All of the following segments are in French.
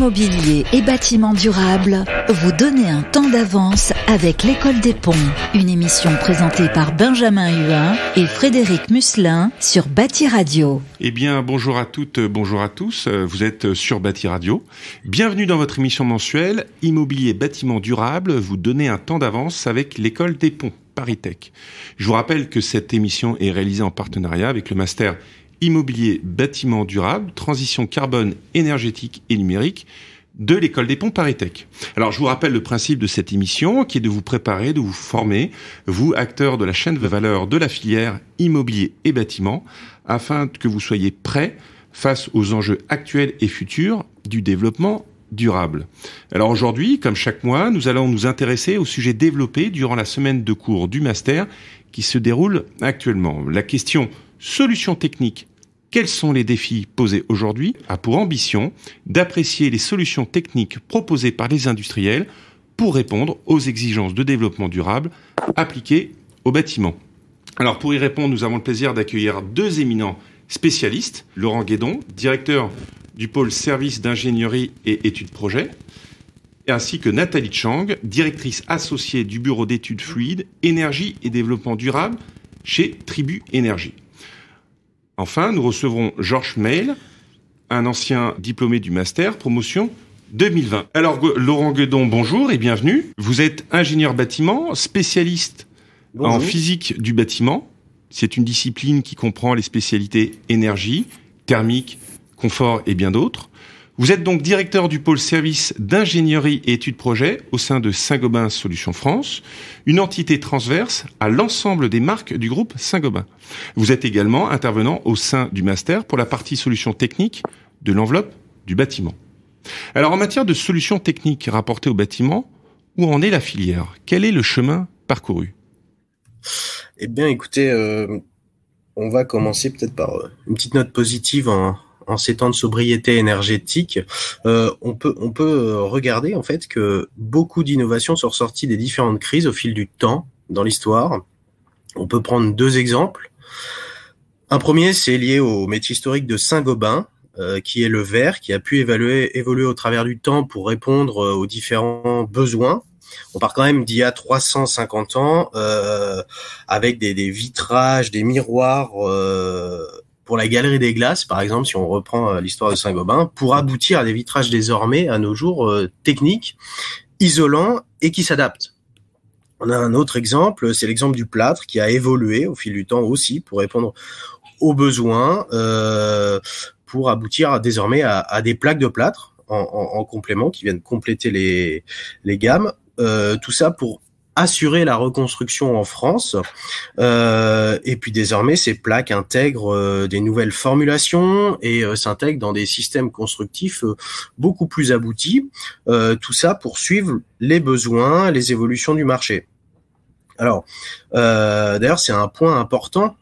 Immobilier et bâtiments durables, vous donnez un temps d'avance avec l'École des Ponts. Une émission présentée par Benjamin Huin et Frédéric Musselin sur Bâti Radio. Eh bien, bonjour à toutes, bonjour à tous. Vous êtes sur Bâti Radio. Bienvenue dans votre émission mensuelle Immobilier et bâtiments durables. Vous donnez un temps d'avance avec l'École des Ponts, ParisTech. Je vous rappelle que cette émission est réalisée en partenariat avec le Master Immobilier, bâtiments durables, transition carbone, énergétique et numérique de l'École des Ponts ParisTech. Alors, je vous rappelle le principe de cette émission qui est de vous préparer, de vous former, vous, acteurs de la chaîne de valeur de la filière immobilier et bâtiments, afin que vous soyez prêts face aux enjeux actuels et futurs du développement durable. Alors aujourd'hui, comme chaque mois, nous allons nous intéresser au sujet développé durant la semaine de cours du Master qui se déroule actuellement. La question solutions techniques. Quels sont les défis posés aujourd'hui a pour ambition d'apprécier les solutions techniques proposées par les industriels pour répondre aux exigences de développement durable appliquées au bâtiment. Alors pour y répondre, nous avons le plaisir d'accueillir deux éminents spécialistes. Laurent Guédon, directeur du pôle service d'ingénierie et études projet, ainsi que Nathalie Chang, directrice associée du bureau d'études fluides, énergie et développement durable chez Tribu Énergie. Enfin, nous recevrons Georges Meil, un ancien diplômé du Master, promotion 2020. Alors, Laurent Guédon, bonjour et bienvenue. Vous êtes ingénieur bâtiment, spécialiste en physique du bâtiment. C'est une discipline qui comprend les spécialités énergie, thermique, confort et bien d'autres. Vous êtes donc directeur du pôle service d'ingénierie et études projet au sein de Saint-Gobain Solutions France, une entité transverse à l'ensemble des marques du groupe Saint-Gobain. Vous êtes également intervenant au sein du Master pour la partie solutions techniques de l'enveloppe du bâtiment. Alors en matière de solutions techniques rapportées au bâtiment, où en est la filière? Quel est le chemin parcouru? Eh bien écoutez, on va commencer peut-être par une petite note positive en ces temps de sobriété énergétique. On peut regarder en fait que beaucoup d'innovations sont ressorties des différentes crises au fil du temps dans l'histoire. On peut prendre deux exemples. Un premier, c'est lié au métier historique de Saint-Gobain, qui est le verre, qui a pu évoluer au travers du temps pour répondre aux différents besoins. On part quand même d'il y a 350 ans, avec des vitrages, des miroirs, pour la galerie des glaces, par exemple, si on reprend l'histoire de Saint-Gobain, pour aboutir à des vitrages désormais, à nos jours, techniques, isolants et qui s'adaptent. On a un autre exemple, c'est l'exemple du plâtre qui a évolué au fil du temps aussi pour répondre aux besoins, pour aboutir désormais à des plaques de plâtre en complément qui viennent compléter les gammes. Tout ça pour assurer la reconstruction en France, et puis désormais ces plaques intègrent des nouvelles formulations et s'intègrent dans des systèmes constructifs beaucoup plus aboutis, tout ça pour suivre les besoins, les évolutions du marché. Alors, d'ailleurs c'est un point important,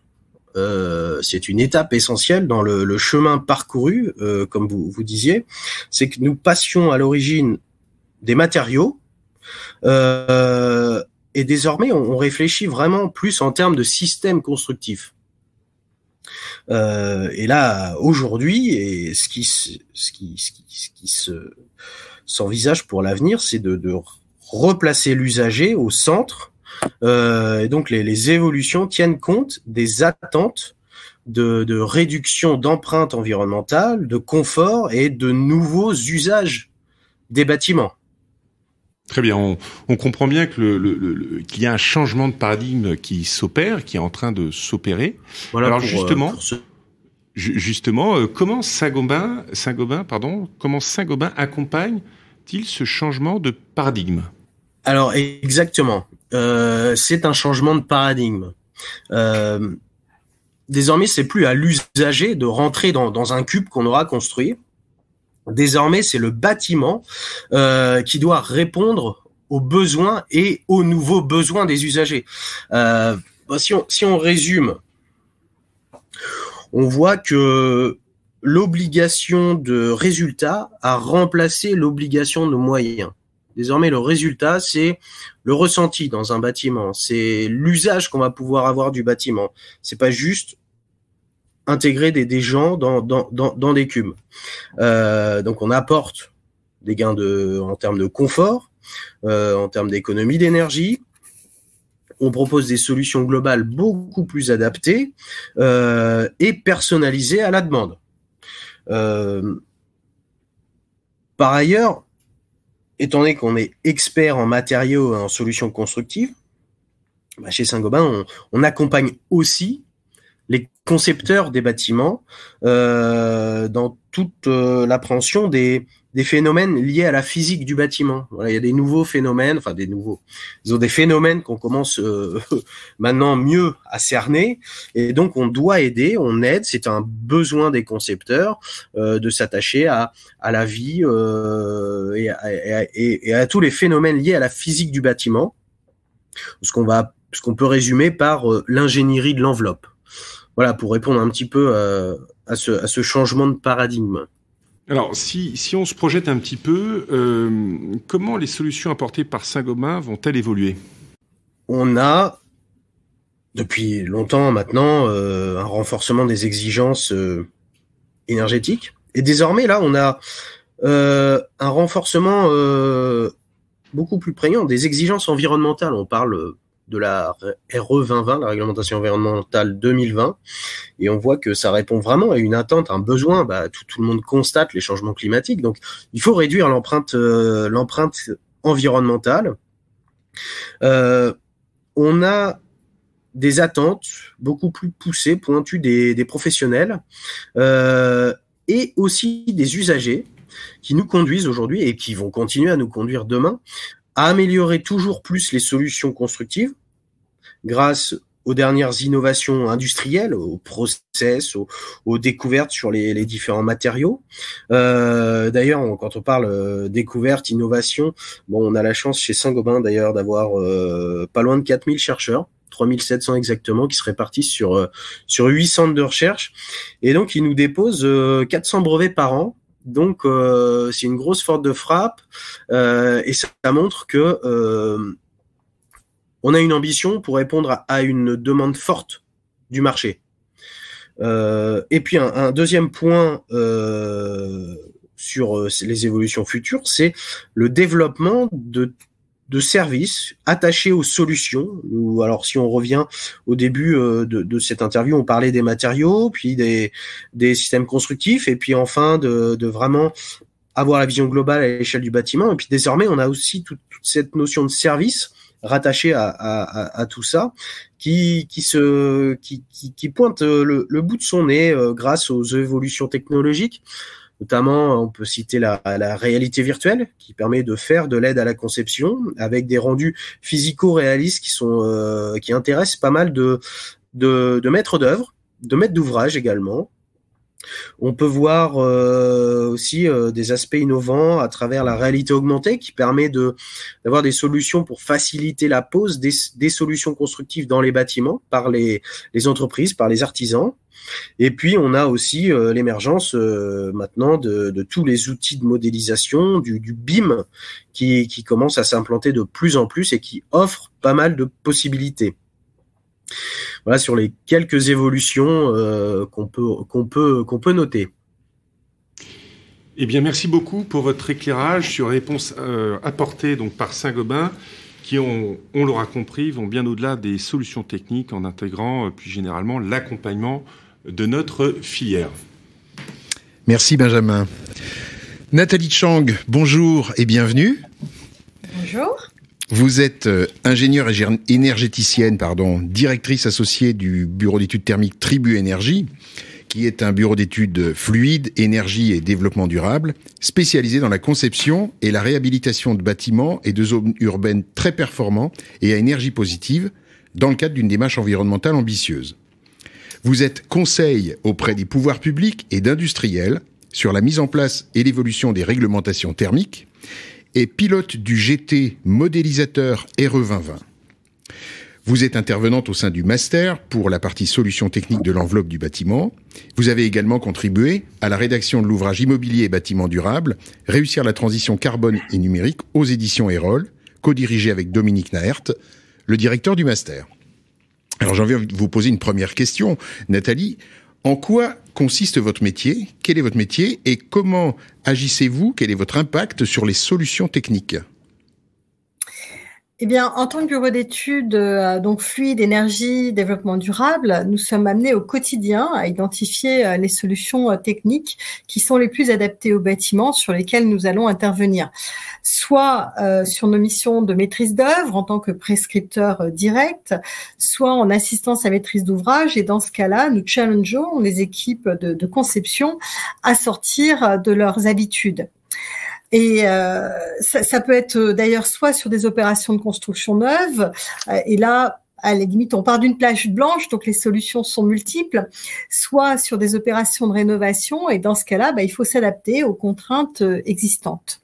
c'est une étape essentielle dans le chemin parcouru, comme vous disiez, c'est que nous passions à l'origine des matériaux, et désormais, on réfléchit vraiment plus en termes de système constructif. Et là, aujourd'hui, et ce qui s'envisage pour l'avenir, c'est de replacer l'usager au centre. Et donc, les évolutions tiennent compte des attentes de réduction d'empreinte environnementale, de confort et de nouveaux usages des bâtiments. Très bien, on comprend bien que qu'il y a un changement de paradigme qui s'opère, qui est en train de s'opérer. Voilà. Alors justement, comment Saint-Gobain accompagne-t-il ce changement de paradigme? Alors exactement, c'est un changement de paradigme. Désormais, c'est plus à l'usager de rentrer dans un cube qu'on aura construit. Désormais, c'est le bâtiment qui doit répondre aux besoins et aux nouveaux besoins des usagers. Si on résume, on voit que l'obligation de résultat a remplacé l'obligation de moyens. Désormais, le résultat, c'est le ressenti dans un bâtiment, c'est l'usage qu'on va pouvoir avoir du bâtiment. C'est pas juste intégrer des gens dans des cubes. Donc on apporte des gains en termes de confort, en termes d'économie d'énergie. On propose des solutions globales beaucoup plus adaptées et personnalisées à la demande. Par ailleurs, étant donné qu'on est expert en matériaux et en solutions constructives, chez Saint-Gobain, on accompagne aussi les concepteurs des bâtiments dans toute l'appréhension des phénomènes liés à la physique du bâtiment. Voilà, il y a des nouveaux phénomènes, ils ont des phénomènes qu'on commence maintenant mieux à cerner, et donc on doit aider, on aide, c'est un besoin des concepteurs de s'attacher à la vie et à tous les phénomènes liés à la physique du bâtiment, ce qu'on peut résumer par l'ingénierie de l'enveloppe. Voilà, pour répondre un petit peu à ce changement de paradigme. Alors, si on se projette un petit peu, comment les solutions apportées par Saint-Gobain vont-elles évoluer ? On a, depuis longtemps maintenant, un renforcement des exigences énergétiques. Et désormais, là, on a un renforcement beaucoup plus prégnant des exigences environnementales. On parle de la RE 2020, la réglementation environnementale 2020, et on voit que ça répond vraiment à une attente, un besoin. Tout le monde constate les changements climatiques, donc il faut réduire l'empreinte environnementale. On a des attentes beaucoup plus poussées, pointues des professionnels et aussi des usagers qui nous conduisent aujourd'hui et qui vont continuer à nous conduire demain à améliorer toujours plus les solutions constructives grâce aux dernières innovations industrielles, aux process, aux découvertes sur les différents matériaux. D'ailleurs, quand on parle découverte, innovation, on a la chance chez Saint-Gobain d'ailleurs d'avoir pas loin de 4000 chercheurs, 3700 exactement, qui se répartissent sur 8 centres de recherche, et donc ils nous déposent 400 brevets par an. Donc c'est une grosse force de frappe et ça montre que on a une ambition pour répondre à une demande forte du marché. Et puis un deuxième point sur les évolutions futures, c'est le développement de services attachés aux solutions. Alors si on revient au début de cette interview, on parlait des matériaux, puis des systèmes constructifs, et puis enfin de vraiment avoir la vision globale à l'échelle du bâtiment. Et puis désormais, on a aussi toute cette notion de service rattachée à tout ça, qui pointe le bout de son nez grâce aux évolutions technologiques. Notamment, on peut citer la réalité virtuelle qui permet de faire de l'aide à la conception avec des rendus physico-réalistes qui intéressent pas mal de maîtres d'œuvre, de maîtres d'ouvrage également. On peut voir aussi des aspects innovants à travers la réalité augmentée qui permet d'avoir des solutions pour faciliter la pose des solutions constructives dans les bâtiments par les entreprises, par les artisans. Et puis, on a aussi l'émergence maintenant de tous les outils de modélisation, du BIM qui commence à s'implanter de plus en plus et qui offre pas mal de possibilités. Voilà sur les quelques évolutions qu'on peut noter. Eh bien, merci beaucoup pour votre éclairage sur les réponses apportées donc par Saint-Gobain qui, on l'aura compris, vont bien au-delà des solutions techniques en intégrant plus généralement l'accompagnement de notre filière. Merci Benjamin. Nathalie Chang, bonjour et bienvenue. Bonjour. Vous êtes ingénieure énergéticienne, directrice associée du bureau d'études thermiques Tribu Énergie, qui est un bureau d'études fluide, énergie et développement durable, spécialisé dans la conception et la réhabilitation de bâtiments et de zones urbaines très performants et à énergie positive, dans le cadre d'une démarche environnementale ambitieuse. Vous êtes conseil auprès des pouvoirs publics et d'industriels sur la mise en place et l'évolution des réglementations thermiques et pilote du GT modélisateur RE 2020. Vous êtes intervenante au sein du master pour la partie solutions techniques de l'enveloppe du bâtiment. Vous avez également contribué à la rédaction de l'ouvrage Immobilier et bâtiments durables, réussir la transition carbone et numérique aux éditions Erol, co-dirigé avec Dominique Naert, le directeur du master. Alors j'ai envie de vous poser une première question. Nathalie, En quoi consiste votre métier? Quel est votre métier? Et comment agissez-vous? Quel est votre impact sur les solutions techniques? Eh bien, en tant que bureau d'études, donc fluide, énergie, développement durable, nous sommes amenés au quotidien à identifier les solutions techniques qui sont les plus adaptées aux bâtiments sur lesquels nous allons intervenir. Soit sur nos missions de maîtrise d'œuvre en tant que prescripteur direct, soit en assistance à maîtrise d'ouvrage. Et dans ce cas-là, nous challengeons les équipes de conception à sortir de leurs habitudes. Et ça peut être d'ailleurs soit sur des opérations de construction neuve, et là, à la limite, on part d'une plage blanche, donc les solutions sont multiples, soit sur des opérations de rénovation, et dans ce cas-là, il faut s'adapter aux contraintes existantes.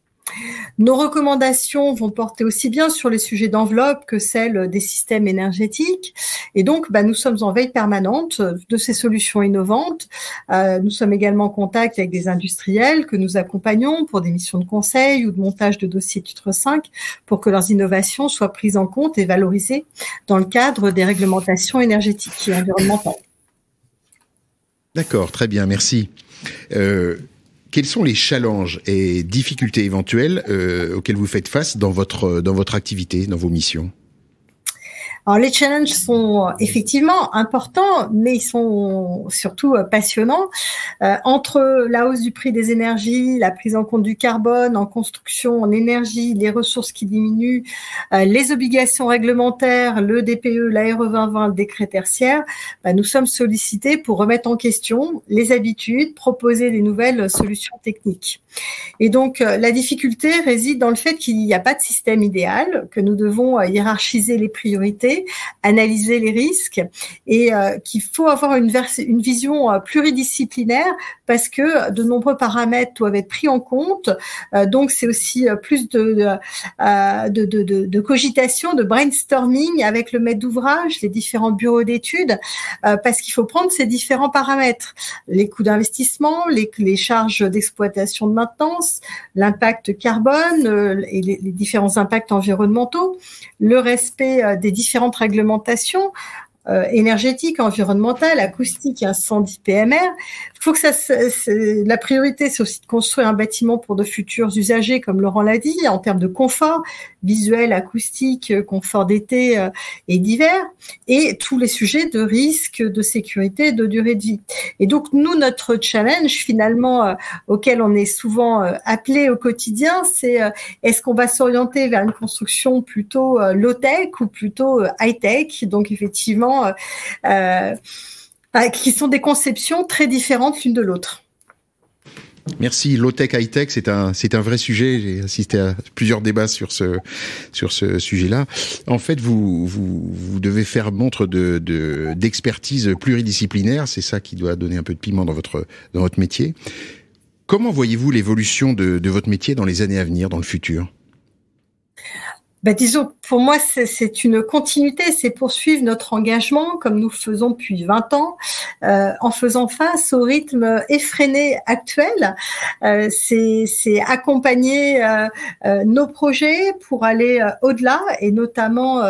Nos recommandations vont porter aussi bien sur les sujets d'enveloppe que celles des systèmes énergétiques. Et donc, nous sommes en veille permanente de ces solutions innovantes. Nous sommes également en contact avec des industriels que nous accompagnons pour des missions de conseil ou de montage de dossiers titre 5 pour que leurs innovations soient prises en compte et valorisées dans le cadre des réglementations énergétiques et environnementales. D'accord, très bien, merci. Quels sont les challenges et difficultés éventuelles auxquels vous faites face dans votre activité, dans vos missions? Alors, les challenges sont effectivement importants, mais ils sont surtout passionnants. Entre la hausse du prix des énergies, la prise en compte du carbone en construction, en énergie, les ressources qui diminuent, les obligations réglementaires, le DPE, la RE 2020, le décret tertiaire, nous sommes sollicités pour remettre en question les habitudes, proposer des nouvelles solutions techniques. Et donc, la difficulté réside dans le fait qu'il n'y a pas de système idéal, que nous devons hiérarchiser les priorités, analyser les risques et qu'il faut avoir une vision pluridisciplinaire parce que de nombreux paramètres doivent être pris en compte. Donc, c'est aussi plus de cogitation, de brainstorming avec le maître d'ouvrage, les différents bureaux d'études, parce qu'il faut prendre ces différents paramètres. Les coûts d'investissement, les charges d'exploitation de maintenance, l'impact carbone et les différents impacts environnementaux, le respect des différentes réglementations énergétiques, environnementales, acoustiques, incendie, PMR. Il faut que la priorité, c'est aussi de construire un bâtiment pour de futurs usagers, comme Laurent l'a dit, en termes de confort visuel, acoustique, confort d'été et d'hiver, et tous les sujets de risque, de sécurité, de durée de vie. Et donc, nous, notre challenge, finalement, auquel on est souvent appelé au quotidien, c'est est-ce qu'on va s'orienter vers une construction plutôt low-tech ou plutôt high-tech? Donc, effectivement, qui sont des conceptions très différentes l'une de l'autre. Merci. Low-tech, high-tech, c'est un vrai sujet. J'ai assisté à plusieurs débats sur ce sujet-là. En fait, vous devez faire montre d'expertise pluridisciplinaire. C'est ça qui doit donner un peu de piment dans votre métier. Comment voyez-vous l'évolution de votre métier dans les années à venir, dans le futur? Disons, pour moi, c'est une continuité, c'est poursuivre notre engagement comme nous le faisons depuis 20 ans, en faisant face au rythme effréné actuel. C'est accompagner nos projets pour aller au-delà et notamment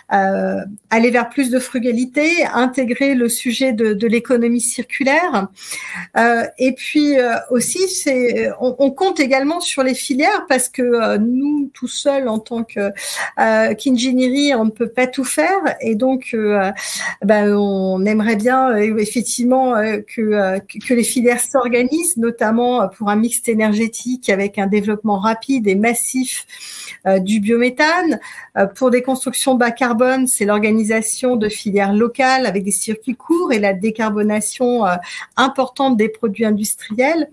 aller vers plus de frugalité, intégrer le sujet de l'économie circulaire. Et puis aussi, on compte également sur les filières parce que nous, tout seuls, en tant qu'ingénierie, on ne peut pas tout faire et donc on aimerait bien effectivement que les filières s'organisent, notamment pour un mix énergétique avec un développement rapide et massif du biométhane. Pour des constructions bas carbone, c'est l'organisation de filières locales avec des circuits courts et la décarbonation importante des produits industriels.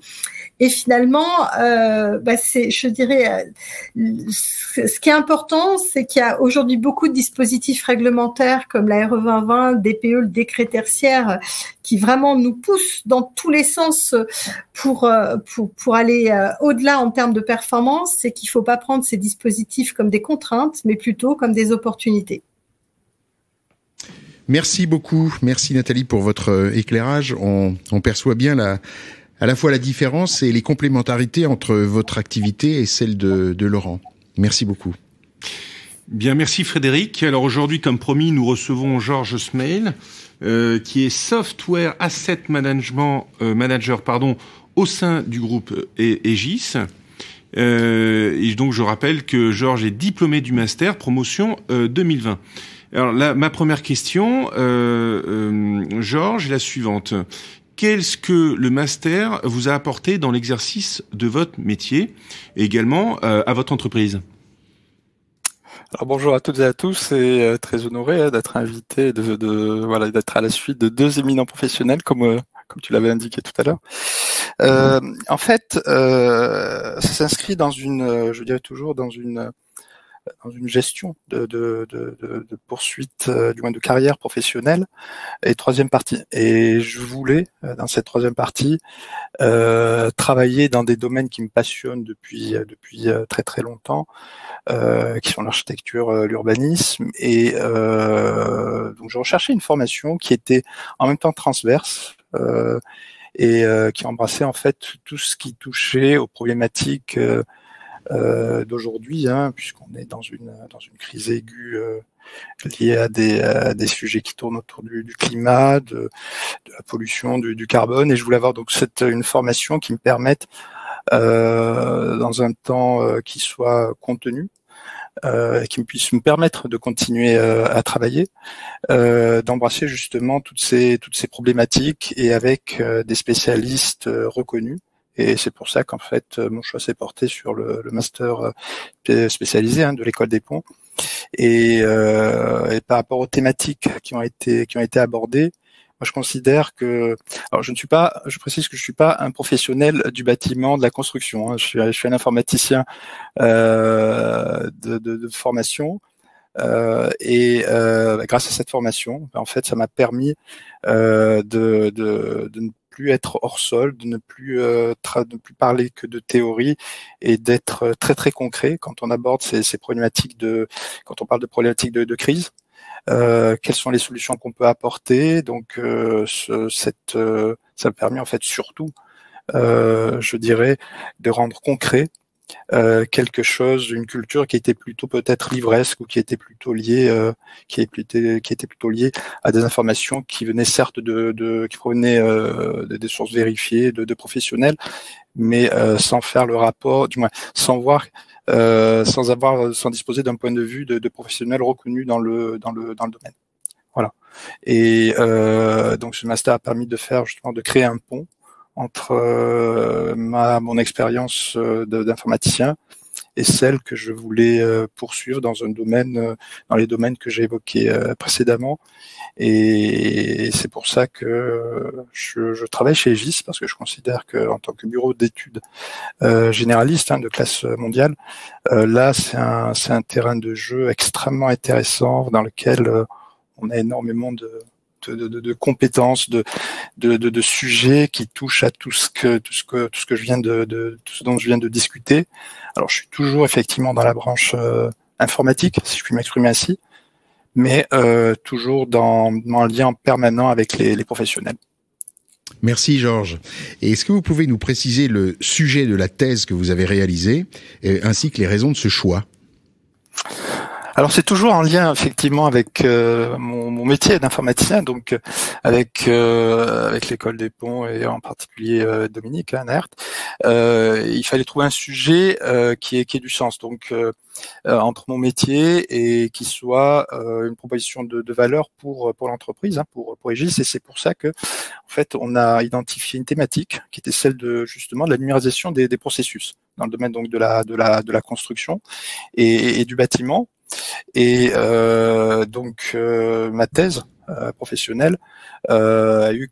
Et finalement, je dirais, ce qui est important, c'est qu'il y a aujourd'hui beaucoup de dispositifs réglementaires comme la RE 2020, le DPE, le décret tertiaire, qui vraiment nous poussent dans tous les sens pour aller au-delà en termes de performance. C'est qu'il ne faut pas prendre ces dispositifs comme des contraintes, mais plutôt comme des opportunités. Merci beaucoup. Merci Nathalie pour votre éclairage. On perçoit bien à la fois la différence et les complémentarités entre votre activité et celle de Laurent. Merci beaucoup. Bien, merci Frédéric. Alors aujourd'hui, comme promis, nous recevons Georges Smail, qui est Software Asset Manager au sein du groupe Aegis. Et donc je rappelle que Georges est diplômé du master promotion 2020. Alors là, ma première question, Georges, est la suivante. Qu'est-ce que le master vous a apporté dans l'exercice de votre métier et également à votre entreprise? Alors bonjour à toutes et à tous, et très honoré d'être invité, d'être à la suite de deux éminents professionnels comme tu l'avais indiqué tout à l'heure. En fait, ça s'inscrit dans je dirais toujours dans une gestion de poursuite, du moins de carrière professionnelle. Et troisième partie. Et je voulais, dans cette troisième partie, travailler dans des domaines qui me passionnent depuis très très longtemps, qui sont l'architecture, l'urbanisme. Et donc je recherchais une formation qui était en même temps transverse et qui embrassait en fait tout ce qui touchait aux problématiques d'aujourd'hui, puisqu'on est dans une crise aiguë liée à des sujets qui tournent autour du climat, de la pollution, du carbone, et je voulais avoir donc une formation qui me permette dans un temps qui soit contenu, qui puisse me permettre de continuer à travailler, d'embrasser justement toutes ces problématiques et avec des spécialistes reconnus. Et c'est pour ça qu'en fait, mon choix s'est porté sur le master spécialisé de l'école des ponts. Et par rapport aux thématiques qui ont été abordées, moi je considère que, alors je précise que je suis pas un professionnel du bâtiment, de la construction. Je suis un informaticien de formation. Et grâce à cette formation, en fait, ça m'a permis de ne plus être hors sol, de ne plus parler que de théorie et d'être très très concret quand on aborde ces problématiques quand on parle de problématiques de crise. Quelles sont les solutions qu'on peut apporter? Donc ça m'a permis en fait surtout, je dirais, de rendre concret quelque chose, une culture qui était plutôt peut-être livresque ou qui était plutôt liée, qui était plutôt liée à des informations qui venaient certes qui provenaient des sources vérifiées, de professionnels, mais sans faire le rapport, du moins sans voir, sans disposer d'un point de vue de professionnels reconnus dans le domaine. Voilà. Et donc ce master a permis de créer un pont entre mon expérience d'informaticien et celle que je voulais poursuivre dans les domaines que j'ai évoqués précédemment. Et c'est pour ça que je travaille chez Aegis, parce que je considère que en tant que bureau d'études généraliste de classe mondiale, là c'est un terrain de jeu extrêmement intéressant dans lequel on a énormément de compétences, de sujets qui touchent à tout ce dont je viens de discuter. Alors, je suis toujours effectivement dans la branche informatique, si je puis m'exprimer ainsi, mais toujours dans un lien permanent avec les professionnels. Merci Georges. Et est-ce que vous pouvez nous préciser le sujet de la thèse que vous avez réalisée, ainsi que les raisons de ce choix? Alors c'est toujours en lien effectivement avec mon métier d'informaticien, donc avec l'école des ponts et en particulier Dominique Naert. Il fallait trouver un sujet qui ait du sens, donc entre mon métier et qui soit une proposition de valeur pour l'entreprise, pour Aegis. Et c'est pour ça que en fait on a identifié une thématique qui était celle de la numérisation des processus dans le domaine donc de la construction et du bâtiment. Et donc ma thèse professionnelle a eu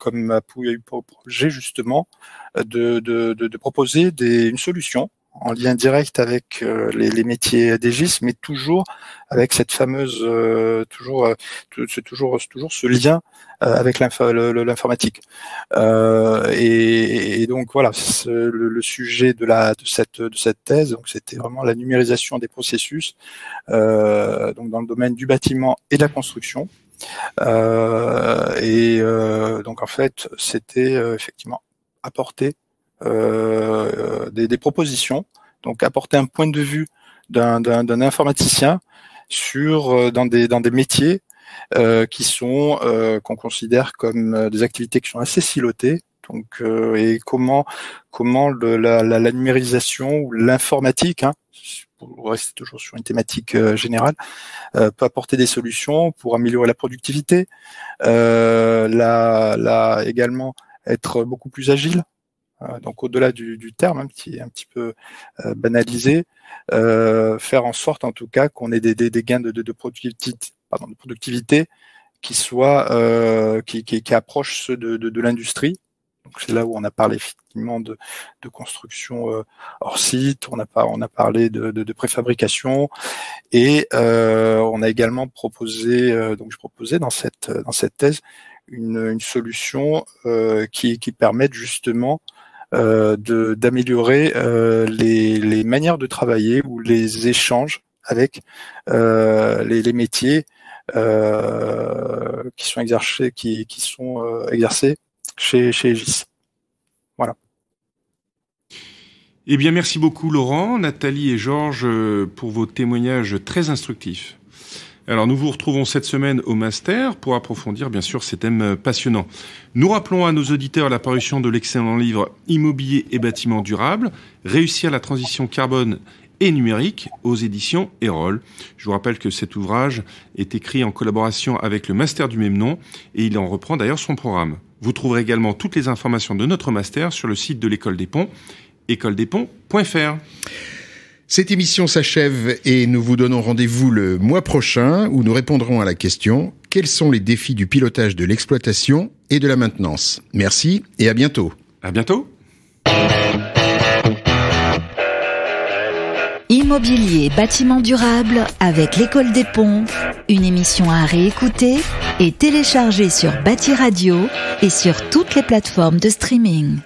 pour projet justement de proposer une solution en lien direct avec les métiers d'Aegis, mais toujours avec cette fameuse toujours ce lien avec l'informatique. Et donc voilà, le sujet de cette thèse, donc c'était vraiment la numérisation des processus, donc dans le domaine du bâtiment et de la construction. Donc en fait, c'était effectivement apporter des propositions, donc apporter un point de vue d'un informaticien dans des métiers qui sont qu'on considère comme des activités qui sont assez silotées. Donc, et comment la numérisation ou l'informatique, pour rester toujours sur une thématique générale, peut apporter des solutions pour améliorer la productivité, également être beaucoup plus agile. Donc au-delà du terme qui est un petit peu banalisé, faire en sorte en tout cas qu'on ait des gains de productivité qui soient qui approchent ceux de l'industrie. Donc c'est là où on a parlé effectivement de construction hors site, on a parlé de préfabrication, et on a également proposé, donc je proposais dans cette thèse une solution qui permette justement d'améliorer les manières de travailler ou les échanges avec les métiers qui sont exercés chez Egis. Voilà. Eh bien, merci beaucoup Laurent, Nathalie et Georges pour vos témoignages très instructifs. Alors, nous vous retrouvons cette semaine au Master pour approfondir, bien sûr, ces thèmes passionnants. Nous rappelons à nos auditeurs la parution de l'excellent livre « Immobilier et bâtiments durables. Réussir la transition carbone et numérique » aux éditions Erol. Je vous rappelle que cet ouvrage est écrit en collaboration avec le Master du même nom et il en reprend d'ailleurs son programme. Vous trouverez également toutes les informations de notre Master sur le site de l'École des Ponts, écoledesponts.fr. Cette émission s'achève et nous vous donnons rendez-vous le mois prochain où nous répondrons à la question « Quels sont les défis du pilotage de l'exploitation et de la maintenance ?» Merci et à bientôt. À bientôt. Immobilier bâtiment durable avec l'École des Ponts, une émission à réécouter et télécharger sur Bâti Radio et sur toutes les plateformes de streaming.